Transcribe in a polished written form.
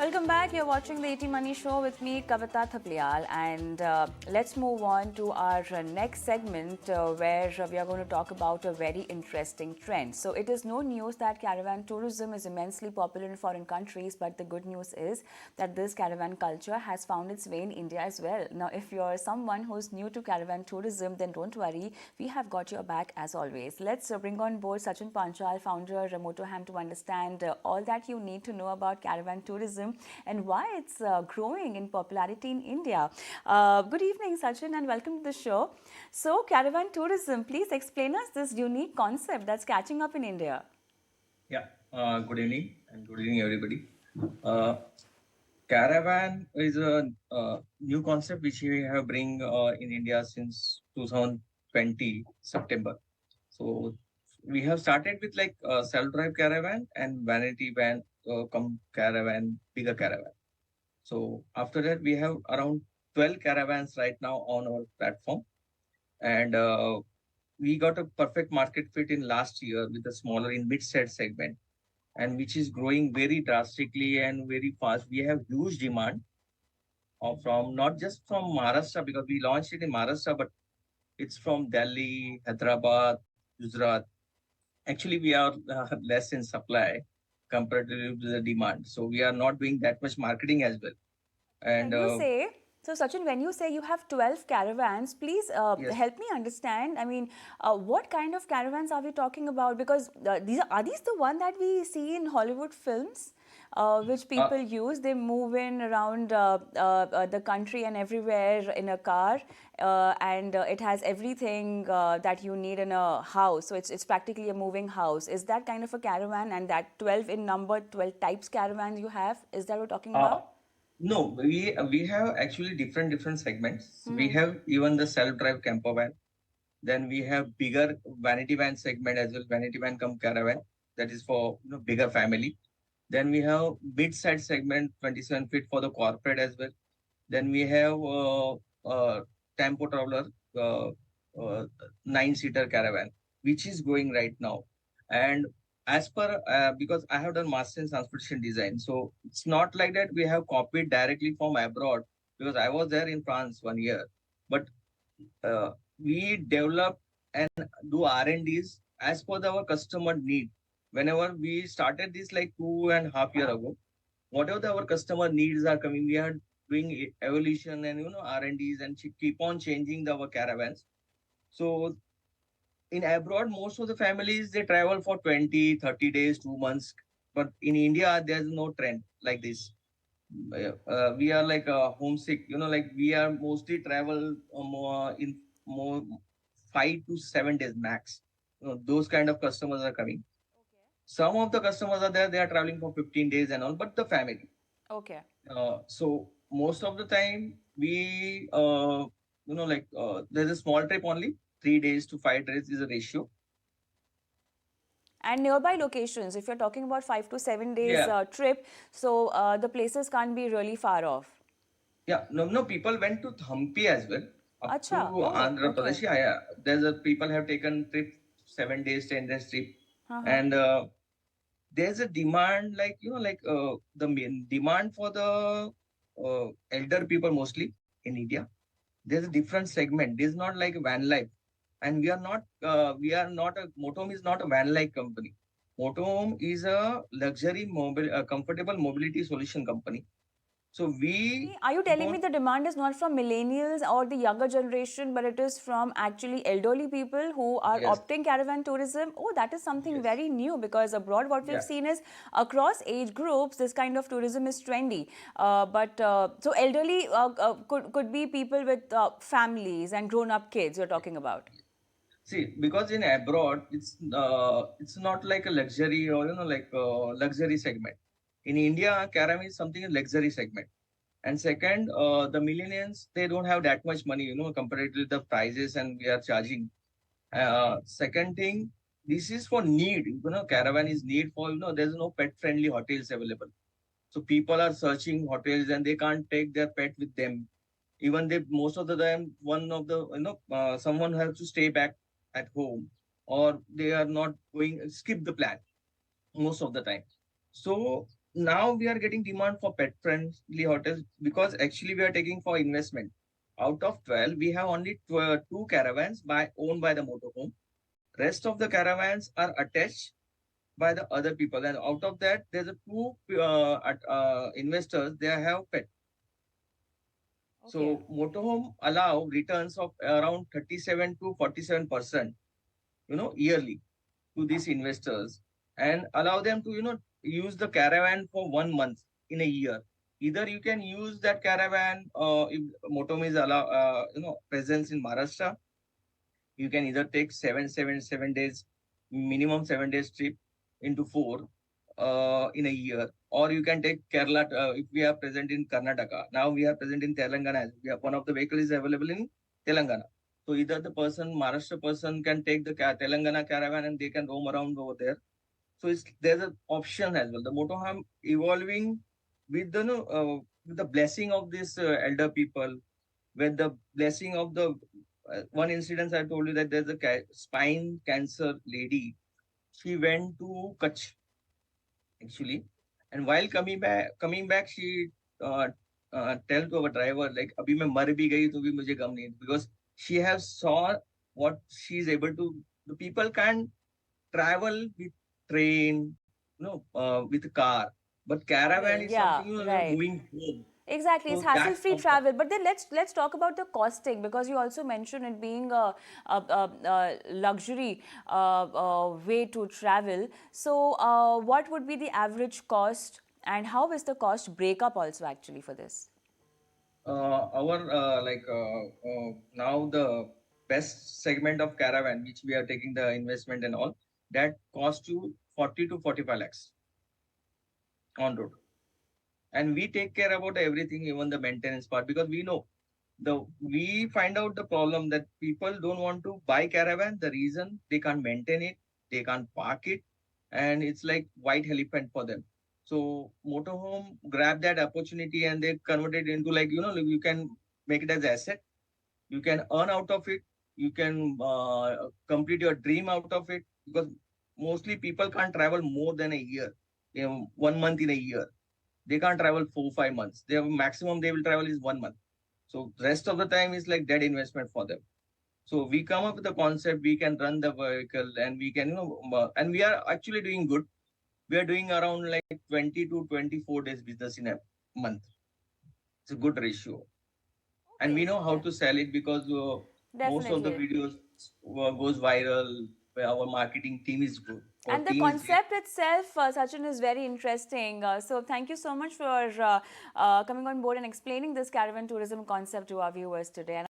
Welcome back. You're watching the 80 Money Show with me, Kavita Thaplial. And let's move on to our next segment where we are going to talk about a very interesting trend. So, it is no news that caravan tourism is immensely popular in foreign countries, but the good news is that this caravan culture has found its way in India as well. Now, if you're someone who's new to caravan tourism, then don't worry. We have got your back as always. Let's bring on board Sachin Panchal, founder of Motoham, to understand all that you need to know about caravan tourism and why it's growing in popularity in India. Good evening, Sachin, and welcome to the show. So, caravan tourism, please explain us this unique concept that's catching up in India. Yeah, good evening and good evening, everybody. Uh, Caravan is a new concept which we have bring in India since 2020 September. So we have started with like self-drive caravan and vanity van, come caravan, bigger caravan. So after that, we have around 12 caravans right now on our platform, and we got a perfect market fit in last year with a smaller in mid-set segment, and which is growing very drastically and very fast. We have huge demand from not just from Maharashtra, because we launched it in Maharashtra, but it's from Delhi, Hyderabad, Gujarat. Actually, we are less in supply compared to the demand, so we are not doing that much marketing as well. And When you say, so Sachin, when you say you have 12 caravans, please yes, help me understand. I mean, what kind of caravans are we talking about? Because are these the one that we see in Hollywood films, which uh, people use? They move in around the country and everywhere in a car, and it has everything that you need in a house. So it's practically a moving house. Is that kind of a caravan? And that 12 in number, 12 types caravans you have? Is that what we're talking uh, about? no, we have actually different segments. We have even the self-drive camper van. Then we have bigger vanity van segment as well, vanity van come caravan. That is for bigger family. Then we have mid-size segment, 27 feet for the corporate as well. Then we have tempo traveler, uh, uh, nine-seater caravan, which is going right now. And as per, because I have done master in transportation design, so it's not like that we have copied directly from abroad, because I was there in France 1 year. But uh, we develop and do R&Ds as per our customer need. Whenever we started this like 2.5 years ago, whatever our customer needs are coming, we are doing evolution and R&Ds and keep on changing our caravans. So in abroad, most of the families they travel for 20, 30 days, 2 months. But in India, there's no trend like this. We are like homesick, like we are mostly travel in more 5 to 7 days max. Those kind of customers are coming. Some of the customers are there, they are traveling for 15 days and all, but the family. Okay. So most of the time we, there's a small trip only, 3 days to 5 days is a ratio. And nearby locations, if you're talking about 5 to 7 days Yeah, trip, so the places can't be really far off. yeah. No, people went to Hampi as well, up to Acha, oh, Andhra okay. Pradesh. Yeah. There's a people have taken trip 7 days, 10 days trip, Uh-huh. and there's a demand like the main demand for the elder people mostly in India. There's a different segment. This is not like van life, and we are not a Motorhome is not a van like company. Motorhome is a luxury mobile, comfortable mobility solution company. So we Are you telling me don't. the demand is not from millennials or the younger generation, but it is from actually elderly people who are Yes, opting caravan tourism? Oh, that is something yes, very new because abroad what we've yeah. seen is across age groups, this kind of tourism is trendy. But so elderly could be people with families and grown up kids you're talking about. See, because in abroad, it's not like a luxury or like a luxury segment. In India, caravan is something a luxury segment. And second, the millennials they don't have that much money, compared to the prices and we are charging. Second thing, this is for need. Caravan is need for there's no pet friendly hotels available. So people are searching hotels and they can't take their pet with them. Even they most of the time one of the someone has to stay back at home, or they are not going skip the plan most of the time. So now we are getting demand for pet friendly hotels because actually we are taking for investment. Out of 12, we have only two caravans owned by the motorhome. Rest of the caravans are attached by the other people, and out of that, there's a two investors. They have pet. Okay. So motorhome allow returns of around 37 to 47%, yearly to these investors, and allow them to use the caravan for 1 month in a year. Either you can use that caravan if motorhome is allow presence in Maharashtra. You can either take 7 days, minimum 7 days trip into four in a year, or you can take Kerala. If we are present in Karnataka, now we are present in Telangana. We have one of the vehicle is available in Telangana. So either the person, Maharashtra person, can take the Telangana caravan and they can roam around over there. So there's an option as well. The motorhome evolving with with the blessing of these elder people, with the blessing of the one incident I told you that there's a spine cancer lady. She went to Kutch actually, and while coming back, she uh, tell to our driver like, "अभी मैं मर भी गई तो भी मुझे गम नहीं," because she has saw what she is able to. The people can travel with train, with car, but caravan Travel, is something yeah, right. moving home. Exactly, it's So that's hassle-free comfort. travel. But then let's talk about the costing, because you also mentioned it being a luxury way to travel. So, what would be the average cost, and how is the cost breakup also actually for this? Our now the best segment of caravan, which we are taking the investment and all, that cost you 40 to 45 lakhs on road, and we take care about everything, even the maintenance part, because we know we find out the problem that people don't want to buy caravan. The reason they can't maintain it, they can't park it, and it's like white elephant for them. So motorhome grab that opportunity and they convert it into, like, you can make it as asset. You can earn out of it. You can complete your dream out of it, because mostly people can't travel more than a year. 1 month in a year. They can't travel 4 5 months. Their maximum they will travel is 1 month. So rest of the time is like dead investment for them. So we come up with a concept. We can run the vehicle, and we can, and we are actually doing good. We are doing around like 20 to 24 days business in a month. It's a good ratio, and we Okay, know how to sell it because most of the definitely. videos goes viral. Where our marketing team is good. Our And the team is great. concept itself, Sachin, is very interesting. So, thank you so much for coming on board and explaining this caravan tourism concept to our viewers today. And